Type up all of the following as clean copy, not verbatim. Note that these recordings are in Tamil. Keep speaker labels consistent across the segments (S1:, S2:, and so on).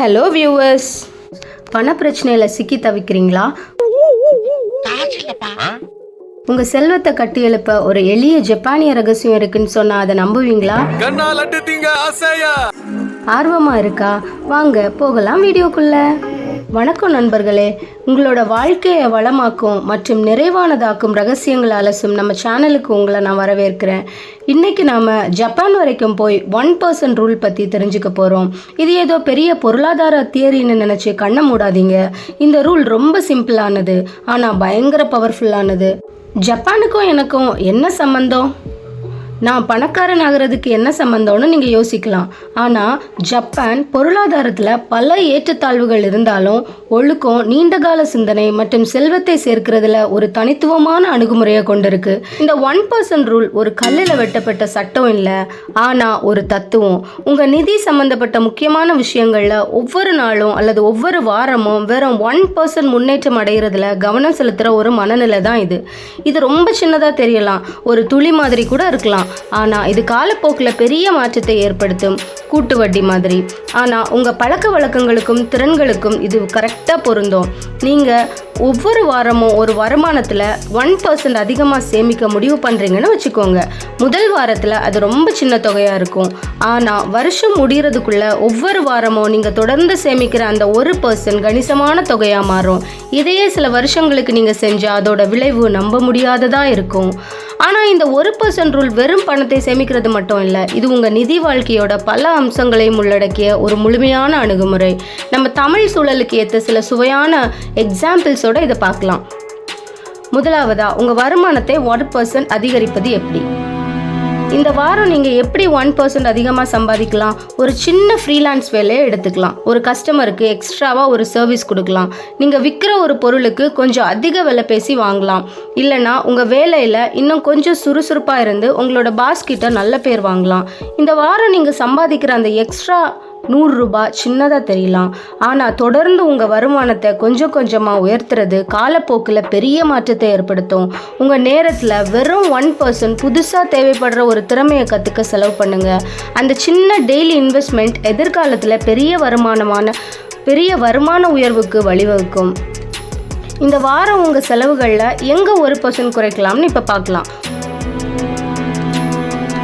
S1: ஹலோ வியூவர்ஸ், பண பிரச்சனையில் சிக்கி தவிக்கிறீங்களா? உங்கள் செல்வத்தை கட்டி எழுப்ப ஒரு எளிய ஜப்பானிய ரகசியம் இருக்குன்னு சொன்னால் அதை நம்புவீங்களா? ஆர்வமாக இருக்கா? வாங்க போகலாம் வீடியோக்குள்ள. வணக்கம் நண்பர்களே, உங்களோட வாழ்க்கையை வளமாக்கும் மற்றும் நிறைவானதாக்கும் ரகசியங்கள் அலசும் நம்ம சேனலுக்கு உங்களை நான் வரவேற்கிறேன். இன்றைக்கி நாம் ஜப்பான் வரைக்கும் போய் 1% ரூல் பற்றி தெரிஞ்சுக்க போகிறோம். இது ஏதோ பெரிய பொருளாதார தியரின்னு நினச்சி கண்ணை மூடாதீங்க. இந்த ரூல் ரொம்ப சிம்பிளானது, ஆனால் பயங்கர பவர்ஃபுல்லானது. ஜப்பானுக்கும் எனக்கும் என்ன சம்பந்தம்? நான் பணக்காரன் ஆகிறதுக்கு என்ன சம்பந்தம்னு நீங்கள் யோசிக்கலாம். ஆனால் ஜப்பான் பொருளாதாரத்தில் பல ஏற்றத்தாழ்வுகள் இருந்தாலும் ஒழுக்கம், நீண்டகால சிந்தனை மற்றும் செல்வத்தை சேர்க்கிறதுல ஒரு தனித்துவமான அணுகுமுறையை கொண்டிருக்கு. இந்த 1% ரூல் ஒரு கல்லில் வெட்டப்பட்ட சட்டம் இல்லை, ஆனால் ஒரு தத்துவம். உங்கள் நிதி சம்பந்தப்பட்ட முக்கியமான விஷயங்களில் ஒவ்வொரு நாளும் அல்லது ஒவ்வொரு வாரமும் வெறும் 1% முன்னேற்றம் அடைகிறதுல கவனம் செலுத்துகிற ஒரு மனநிலை தான் இது. இது ரொம்ப சின்னதாக தெரியலாம், ஒரு துளி மாதிரி கூட இருக்கலாம். ஆனால் இது காலப்போக்கில் பெரிய மாற்றத்தை ஏற்படுத்தும், கூட்டு வட்டி மாதிரி. ஆனால் உங்கள் பழக்க வழக்கங்களுக்கும் திறன்களுக்கும் இது கரெக்டாக பொருந்தும். நீங்கள் ஒவ்வொரு வாரமும் ஒரு வருமானத்தில் 1% அதிகமாக சேமிக்க முடிவு பண்ணுறீங்கன்னு வச்சுக்கோங்க. முதல் வாரத்தில் அது ரொம்ப சின்ன தொகையாக இருக்கும். ஆனால் வருஷம் முடிகிறதுக்குள்ளே ஒவ்வொரு வாரமும் நீங்கள் தொடர்ந்து சேமிக்கிற அந்த 1% கணிசமான தொகையாக மாறும். இதையே சில வருஷங்களுக்கு நீங்கள் செஞ்சால் அதோட விளைவு நம்ப முடியாததாக இருக்கும். ஆனால் இந்த 1% ரூல் வெறும் பணத்தை சேமிக்கிறது மட்டும் இல்லை, இது உங்கள் நிதி வாழ்க்கையோட பல அம்சங்களையும் உள்ளடக்கிய ஒரு முழுமையான அணுகுமுறை. நம்ம தமிழ் சூழலுக்கு ஏற்ற சில சுவையான எக்ஸாம்பிள்ஸோட இதை பார்க்கலாம். முதலாவதா, உங்கள் வருமானத்தை 1% அதிகரிப்பது எப்படி? இந்த வாரம் நீங்கள் எப்படி 1% அதிகமாக சம்பாதிக்கலாம்? ஒரு சின்ன ஃப்ரீலான்ஸ் வேலையை எடுத்துக்கலாம். ஒரு கஸ்டமருக்கு எக்ஸ்ட்ராவாக ஒரு சர்வீஸ் கொடுக்கலாம். நீங்கள் விற்கிற ஒரு பொருளுக்கு கொஞ்சம் அதிக விலை பேசி வாங்கலாம். இல்லைனா உங்கள் வேலையில் இன்னும் கொஞ்சம் சுறுசுறுப்பாக இருந்து உங்களோட பாஸ் கிட்ட நல்ல பேர் வாங்கலாம். இந்த வாரம் நீங்கள் சம்பாதிக்கிற அந்த எக்ஸ்ட்ரா 100 ரூபாய் சின்னதாக தெரியலாம், ஆனால் தொடர்ந்து உங்கள் வருமானத்தை கொஞ்சம் கொஞ்சமாக உயர்த்துறது காலப்போக்கில் பெரிய மாற்றத்தை ஏற்படுத்தும். உங்கள் நேரத்தில் வெறும் 1% புதுசாக தேவைப்படுற ஒரு திறமையை கற்றுக்க செலவு பண்ணுங்கள். அந்த சின்ன டெய்லி இன்வெஸ்ட்மெண்ட் எதிர்காலத்தில் பெரிய வருமான உயர்வுக்கு வழிவகுக்கும். இந்த வாரம் உங்கள் செலவுகளில் எங்கே 1% குறைக்கலாம்னு இப்போ பார்க்கலாம்.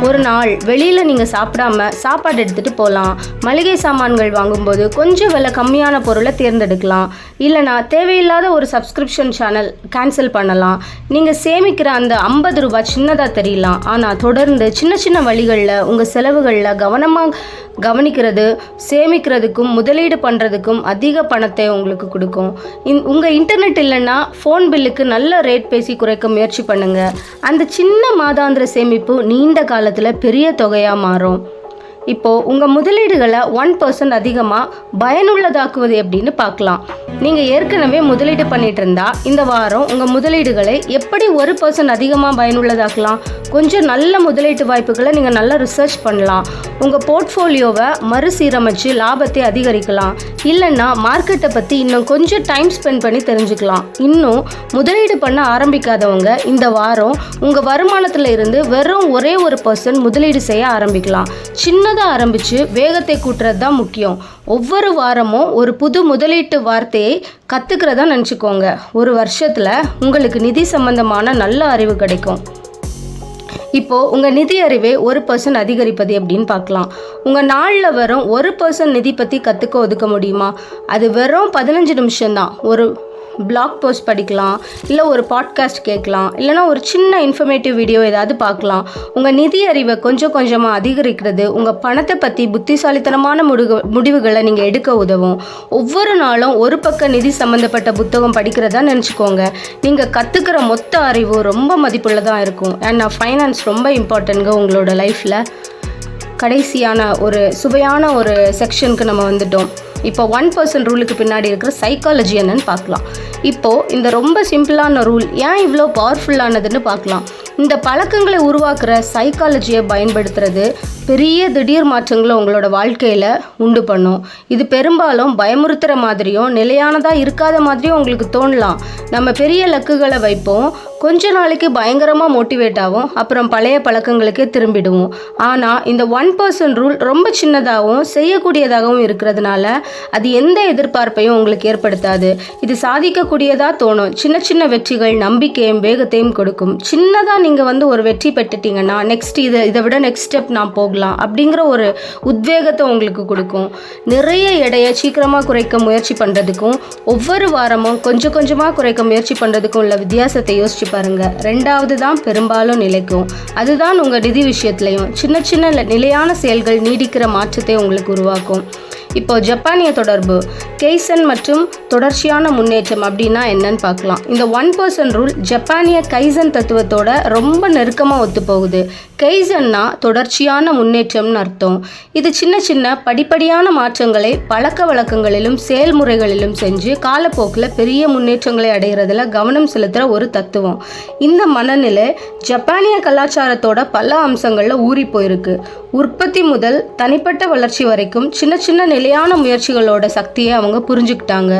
S1: ஒரு நாள் வெளியில் நீங்கள் சாப்பாடு எடுத்துகிட்டு போகலாம். மளிகை சாமான்கள் வாங்கும்போது கொஞ்சம் விலை கம்மியான பொருளை தேர்ந்தெடுக்கலாம். இல்லைனா தேவையில்லாத ஒரு சப்ஸ்கிரிப்ஷன் சேனல் கேன்சல் பண்ணலாம். நீங்கள் சேமிக்கிற அந்த 50 ரூபாய் சின்னதாக தெரியலாம், ஆனால் தொடர்ந்து சின்ன சின்ன வழிகளில் உங்கள் செலவுகளில் கவனமாக கவனிக்கிறது சேமிக்கிறதுக்கும் முதலீடு பண்ணுறதுக்கும் அதிக பணத்தை உங்களுக்கு கொடுக்கும். உங்கள் இன்டர்நெட் இல்லைன்னா ஃபோன் பில்லுக்கு நல்ல ரேட் பேசி குறைக்க முயற்சி பண்ணுங்கள். அந்த சின்ன மாதாந்திர சேமிப்பு நீண்ட காலத்தில் பெரிய தொகையாக மாறும். இப்போது உங்கள் முதலீடுகளை 1% அதிகமாக பயனுள்ளதாக்குவது எப்படின்னு பார்க்கலாம். நீங்கள் ஏற்கனவே முதலீடு பண்ணிட்டு இருந்தால் இந்த வாரம் உங்கள் முதலீடுகளை எப்படி 1% அதிகமாக பயனுள்ளதாக்கலாம்? கொஞ்சம் நல்ல முதலீட்டு வாய்ப்புகளை நீங்கள் நல்லா ரிசர்ச் பண்ணலாம். உங்கள் போர்ட்ஃபோலியோவை மறுசீரமைச்சு லாபத்தை அதிகரிக்கலாம். இல்லைன்னா மார்க்கெட்டை பற்றி இன்னும் கொஞ்சம் டைம் ஸ்பெண்ட் பண்ணி தெரிஞ்சுக்கலாம். இன்னும் முதலீடு பண்ண ஆரம்பிக்காதவங்க இந்த வாரம் உங்கள் வருமானத்தில் இருந்து வெறும் ஒரே 1% முதலீடு செய்ய ஆரம்பிக்கலாம். சின்னதாக ஆரம்பித்து வேகத்தை கூட்டுறது தான் முக்கியம். ஒவ்வொரு வாரமும் ஒரு புது முதலீட்டு வார்த்தையை கற்றுக்கிறதா நினச்சிக்கோங்க. ஒரு வருஷத்தில் உங்களுக்கு நிதி சம்பந்தமான நல்ல அறிவு கிடைக்கும். இப்போது உங்கள் நிதி அறிவை 1% அதிகரிப்பது எப்படின்னு பார்க்கலாம். உங்கள் நாளில் வெறும் 1% நிதி பற்றி கற்றுக்க ஒதுக்க முடியுமா? அது வெறும் 15 நிமிஷம்தான். ஒரு பிளாக் போஸ்ட் படிக்கலாம், இல்லை ஒரு பாட்காஸ்ட் கேட்கலாம், இல்லைனா ஒரு சின்ன இன்ஃபர்மேட்டிவ் வீடியோ ஏதாவது பார்க்கலாம். உங்கள் நிதி அறிவை கொஞ்சம் கொஞ்சமாக அதிகரிக்கிறது உங்கள் பணத்தை பற்றி புத்திசாலித்தனமான முடிவுகளை நீங்கள் எடுக்க உதவும். ஒவ்வொரு நாளும் ஒரு பக்க நிதி சம்மந்தப்பட்ட புத்தகம் படிக்கிறதா நினச்சிக்கோங்க. நீங்கள் கற்றுக்கிற மொத்த அறிவு ரொம்ப மதிப்புள்ளதாக இருக்கும். ஏன்னா ஃபைனான்ஸ் ரொம்ப இம்பார்ட்டன்ட்ங்க உங்களோட லைஃப்பில். கடைசியான ஒரு சுவையான ஒரு செக்ஷனுக்கு நம்ம வந்துட்டோம். இப்போ 1% ரூலுக்கு பின்னாடி இருக்கிற சைக்காலஜி என்னன்னு பார்க்கலாம். இப்போது இந்த ரொம்ப சிம்பிளான ரூல் ஏன் இவ்வளோ பவர்ஃபுல்லானதுன்னு பார்க்கலாம். இந்த பழக்கங்களை உருவாக்குற சைக்காலஜியை பயன்படுத்துறது பெரிய திடீர் மாற்றங்களை உங்களோட வாழ்க்கையில் உண்டு பண்ணும். இது பெரும்பாலும் பயமுறுத்துகிற மாதிரியும் நிலையானதாக இருக்காத மாதிரியும் உங்களுக்கு தோணலாம். நம்ம பெரிய இலக்குகளை வைப்போம், கொஞ்ச நாளைக்கு பயங்கரமாக மோட்டிவேட் ஆகும், அப்புறம் பழைய பழக்கங்களுக்கே திரும்பிடுவோம். ஆனால் இந்த 1% ரூல் ரொம்ப சின்னதாகவும் செய்யக்கூடியதாகவும் இருக்கிறதுனால அது எந்த எதிர்பார்ப்பையும் உங்களுக்கு ஏற்படுத்தாது. இது சாதிக்கக்கூடியதாக தோணும். சின்ன சின்ன வெற்றிகள் நம்பிக்கையும் வேகத்தையும் கொடுக்கும். சின்னதாக நீங்கள் ஒரு வெற்றி பெற்றுட்டீங்கன்னா நெக்ஸ்ட் இதை விட நெக்ஸ்ட் ஸ்டெப் நான் போகலாம் அப்படிங்கிற ஒரு உத்வேகத்தை உங்களுக்கு கொடுக்கும். நிறைய எடையை சீக்கிரமாக குறைக்க முயற்சி பண்ணுறதுக்கும் ஒவ்வொரு வாரமும் கொஞ்சம் கொஞ்சமாக குறைக்க முயற்சி பண்ணுறதுக்கும் உள்ள வித்தியாசத்தை யோசிச்சு பாருங்கள். ரெண்டாவது தான் பெரும்பாலும் நிலைக்கும். அதுதான் உங்கள் நிதி விஷயத்துலையும் சின்ன சின்ன நிலையான செயல்கள் நீடிக்கிற மாற்றத்தை உங்களுக்கு உருவாக்கும். இப்போ ஜப்பானிய தொடர்பு கெய்சன் மற்றும் தொடர்ச்சியான முன்னேற்றம் அப்படின்னா என்னன்னு பார்க்கலாம். இந்த 1% ரூல் ஜப்பானிய கைசன் தத்துவத்தோட ரொம்ப நெருக்கமாக ஒத்து போகுது. கெய்சன்னா தொடர்ச்சியான முன்னேற்றம்னு அர்த்தம். இது சின்ன சின்ன படிப்படியான மாற்றங்களை பழக்க வழக்கங்களிலும் செயல்முறைகளிலும் செஞ்சு காலப்போக்கில் பெரிய முன்னேற்றங்களை அடைகிறதுல கவனம் செலுத்துகிற ஒரு தத்துவம். இந்த மனநிலை ஜப்பானிய கலாச்சாரத்தோட பல அம்சங்களில் ஊறி போயிருக்கு. உற்பத்தி முதல் தனிப்பட்ட வளர்ச்சி வரைக்கும் சின்ன சின்ன நிலையான முயற்சிகளோட சக்தியை அவங்க புரிஞ்சுக்கிட்டாங்க.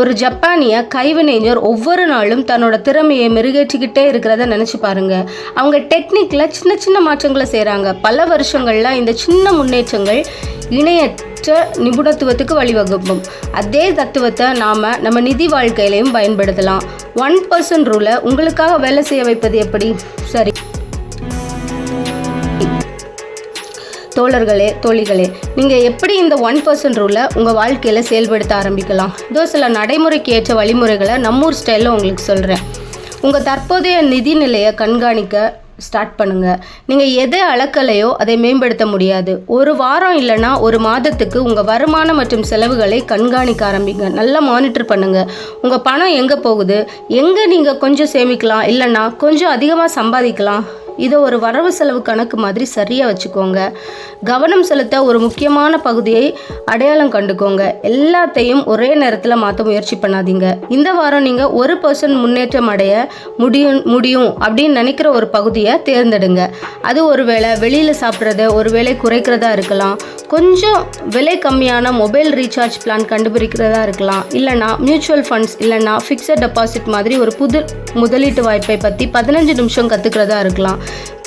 S1: ஒரு ஜப்பானிய கைவினைஞர் ஒவ்வொரு நாளும் தன்னோட திறமையை மெருகேற்றிக்கிட்டே இருக்கிறத நினச்சி பாருங்க. அவங்க டெக்னிக்கில் சின்ன சின்ன மாற்றங்களை செய்கிறாங்க. பல வருஷங்களில் இந்த சின்ன முன்னேற்றங்கள் இணையற்ற நிபுணத்துவத்துக்கு வழிவகுக்கும். அதே தத்துவத்தை நாம் நம்ம நிதி வாழ்க்கையிலையும் பயன்படுத்தலாம். 1% ரூலை உங்களுக்காக வேலை செய்ய வைப்பது எப்படி? சரி தோழர்களே, தோழிகளே, நீங்கள் எப்படி இந்த 1% ரூலை உங்கள் வாழ்க்கையில் செயல்படுத்த ஆரம்பிக்கலாம்? இதோ சில நடைமுறைக்கு ஏற்ற வழிமுறைகளை நம்மூர் ஸ்டைலில் உங்களுக்கு சொல்கிறேன். உங்கள் தற்போதைய நிதி நிலையை கண்காணிக்க ஸ்டார்ட் பண்ணுங்கள். நீங்கள் எதை அளக்கலையோ அதை மேம்படுத்த முடியாது. ஒரு வாரம் இல்லைன்னா ஒரு மாதத்துக்கு உங்கள் வருமானம் மற்றும் செலவுகளை கண்காணிக்க ஆரம்பிங்க. நல்லா மானிட்டர் பண்ணுங்கள். உங்கள் பணம் எங்கே போகுது, எங்கே நீங்கள் கொஞ்சம் சேமிக்கலாம் இல்லைன்னா கொஞ்சம் அதிகமாக சம்பாதிக்கலாம், இதை ஒரு வரவு செலவு கணக்கு மாதிரி சரியாக வச்சுக்கோங்க. கவனம் செலுத்த ஒரு முக்கியமான பகுதியை அடையாளம் கண்டுக்கோங்க. எல்லாத்தையும் ஒரே நேரத்தில் மாற்ற முயற்சி பண்ணாதீங்க. இந்த வாரம் நீங்கள் 1% முன்னேற்றம் அடைய முடியும் அப்படின்னு நினைக்கிற ஒரு பகுதியை தேர்ந்தெடுங்க. அது ஒருவேளை வெளியில் சாப்பிட்றது, ஒருவேளை குறைக்கிறதா இருக்கலாம், கொஞ்சம் விலை கம்மியான மொபைல் ரீசார்ஜ் பிளான் கண்டுபிடிக்கிறதா இருக்கலாம், இல்லைனா மியூச்சுவல் ஃபண்ட்ஸ் இல்லைனா ஃபிக்ஸட் டெபாசிட் மாதிரி ஒரு புது முதலீட்டு வாய்ப்பை பற்றி 15 நிமிஷம் கற்றுக்கிறதா இருக்கலாம்.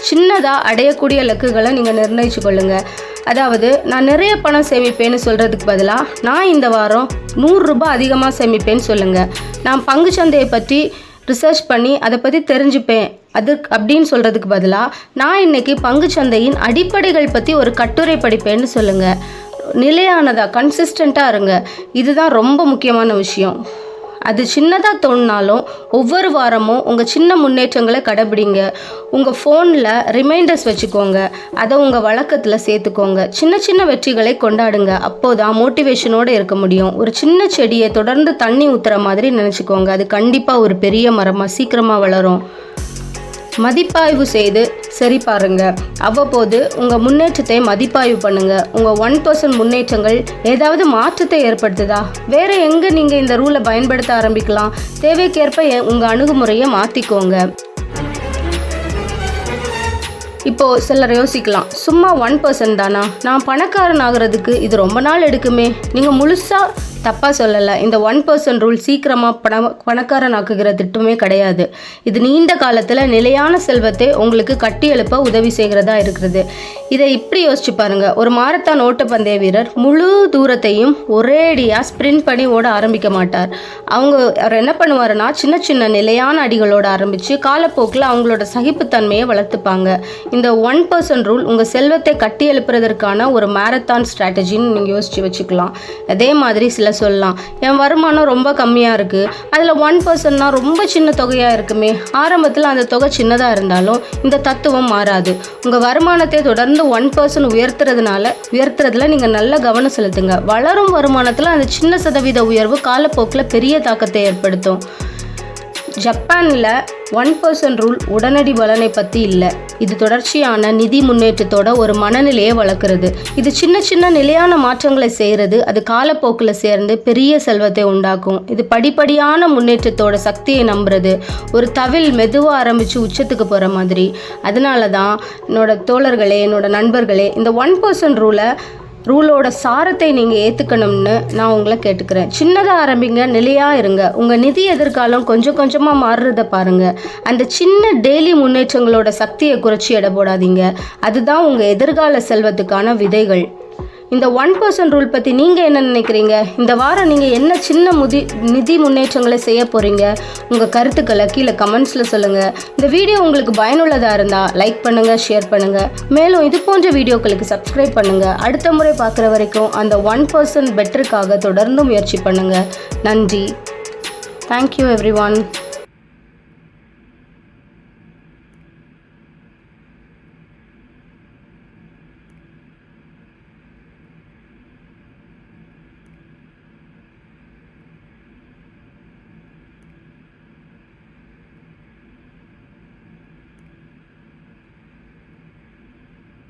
S1: சின்னதாக அடையக்கூடிய இலக்குகளை நீங்கள் நிர்ணயிச்சு கொள்ளுங்கள். அதாவது நான் நிறைய பணம் சேமிப்பேன்னு சொல்கிறதுக்கு பதிலாக நான் இந்த வாரம் 100 ரூபாய் அதிகமாக சேமிப்பேன்னு சொல்லுங்கள். நான் பங்குச்சந்தையை பற்றி ரிசர்ச் பண்ணி அதை பற்றி தெரிஞ்சுப்பேன் அப்படின்னு சொல்கிறதுக்கு பதிலாக நான் இன்றைக்கி பங்குச்சந்தையின் அடிப்படைகள் பற்றி ஒரு கட்டுரை படிப்பேன்னு சொல்லுங்கள். நிலையானதாக கன்சிஸ்டண்ட்டாக இருங்க. இதுதான் ரொம்ப முக்கியமான விஷயம். அது சின்னதாக தோணினாலும் ஒவ்வொரு வாரமும் உங்கள் சின்ன முன்னேற்றங்களை கடைபிடிங்க. உங்கள் ஃபோனில் ரிமைண்டர்ஸ் வச்சுக்கோங்க. அதை உங்கள் வழக்கத்தில் சேர்த்துக்கோங்க. சின்ன சின்ன வெற்றிகளை கொண்டாடுங்க. அப்போதான் மோட்டிவேஷனோடு இருக்க முடியும். ஒரு சின்ன செடியை தொடர்ந்து தண்ணி ஊற்றுற மாதிரி நினச்சிக்கோங்க. அது கண்டிப்பாக ஒரு பெரிய மரமாக சீக்கிரமாக வளரும். மதிப்பாய்வு செய்து சரி பாருங்க. அவ்வப்போது உங்கள் முன்னேற்றத்தை மதிப்பாய்வு பண்ணுங்கள். உங்கள் 1% முன்னேற்றங்கள் ஏதாவது மாற்றத்தை ஏற்படுத்துதா? வேறு எங்கே நீங்கள் இந்த ரூலை பயன்படுத்த ஆரம்பிக்கலாம்? தேவைக்கேற்ப உங்கள் அணுகுமுறையை மாற்றிக்கோங்க. இப்போது சிலர் யோசிக்கலாம், சும்மா 1% தானா, நான் பணக்காரன் ஆகிறதுக்கு இது ரொம்ப நாள் எடுக்குமே. நீங்கள் முழுசாக தப்பாக சொல்லலை. இந்த 1% ரூல் சீக்கிரமாக பணக்காரன் ஆக்குகிற திட்டமே கிடையாது. இது நீண்ட காலத்தில் நிலையான செல்வத்தை உங்களுக்கு கட்டி எழுப்ப உதவி செய்கிறதா இருக்கிறது. இதை இப்படி யோசிச்சு பாருங்கள். ஒரு மாரத்தான் ஓட்டப்பந்தய வீரர் முழு தூரத்தையும் ஒரேடியாக ஸ்ப்ரிண்ட் பண்ணி ஓட ஆரம்பிக்க மாட்டார். அவர் என்ன பண்ணுவாருன்னா சின்ன சின்ன நிலையான அடிகளோடு ஆரம்பித்து காலப்போக்கில் அவங்களோட சகிப்புத்தன்மையை வளர்த்துப்பாங்க. இந்த 1% ரூல் உங்கள் செல்வத்தை கட்டி எழுப்புறதற்கான ஒரு மாரத்தான் ஸ்ட்ராட்டஜின்னு நீங்கள் யோசித்து வச்சுக்கலாம். அதே மாதிரி சில சொல்லலாம், என் வருமானம் ரொம்ப கம்மியாக இருக்குது, அதில் 1%னா ரொம்ப சின்ன தொகையாக இருக்குமே. ஆரம்பத்தில் அந்த தொகை சின்னதாக இருந்தாலும் இந்த தத்துவம் மாறாது. உங்கள் வருமானத்தை தொடர்ந்து 1% உயர்த்துறதுல நீங்கள் நல்ல கவனம் செலுத்துங்க. வளரும் வருமானத்தில் அந்த சின்ன சதவீத உயர்வு காலப்போக்கில் பெரிய தாக்கத்தை ஏற்படுத்தும். ஜப்பானில் 1% ரூல் உடனடி பலனை பற்றி இல்லை. இது தொடர்ச்சியான நிதி முன்னேற்றத்தோட ஒரு மனநிலையை வளர்க்குறது. இது சின்ன சின்ன நிலையான மாற்றங்களை செய்கிறது. அது காலப்போக்கில் சேர்ந்து பெரிய செல்வத்தை உண்டாக்கும். இது படிப்படியான முன்னேற்றத்தோட சக்தியை நம்புறது. ஒரு தவில் மெதுவாக ஆரம்பித்து உச்சத்துக்கு போகிற மாதிரி. அதனால தான் என்னோட தோழர்களே, என்னோட நண்பர்களே, இந்த 1% ரூலை ரூலோட சாரத்தை நீங்கள் ஏற்றுக்கணும்னு நான் உங்களை கேட்டுக்கிறேன். சின்னதாக ஆரம்பிங்க, நிலையாக இருங்க. உங்கள் நிதி எதிர்காலம் கொஞ்சம் கொஞ்சமாக மாறுறத பாருங்கள். அந்த சின்ன டெய்லி முன்னேற்றங்களோட சக்தியை குறைச்சி எடை போடாதீங்க. அதுதான் உங்கள் எதிர்கால செல்வத்துக்கான விதைகள். இந்த 1% ரூல் பற்றி நீங்கள் என்ன நினைக்கிறீங்க? இந்த வாரம் நீங்கள் என்ன சின்ன நிதி முன்னேற்றங்களை செய்ய போகிறீங்க? உங்கள் கருத்துக்களை கீழே கமெண்ட்ஸில் சொல்லுங்கள். இந்த வீடியோ உங்களுக்கு பயனுள்ளதாக இருந்தால் லைக் பண்ணுங்கள், ஷேர் பண்ணுங்கள். மேலும் இது போன்ற வீடியோக்களுக்கு சப்ஸ்கிரைப் பண்ணுங்கள். அடுத்த முறை பார்க்குற வரைக்கும் அந்த 1% பெட்டருக்காக தொடர்ந்து முயற்சி பண்ணுங்கள். நன்றி. Thank you everyone.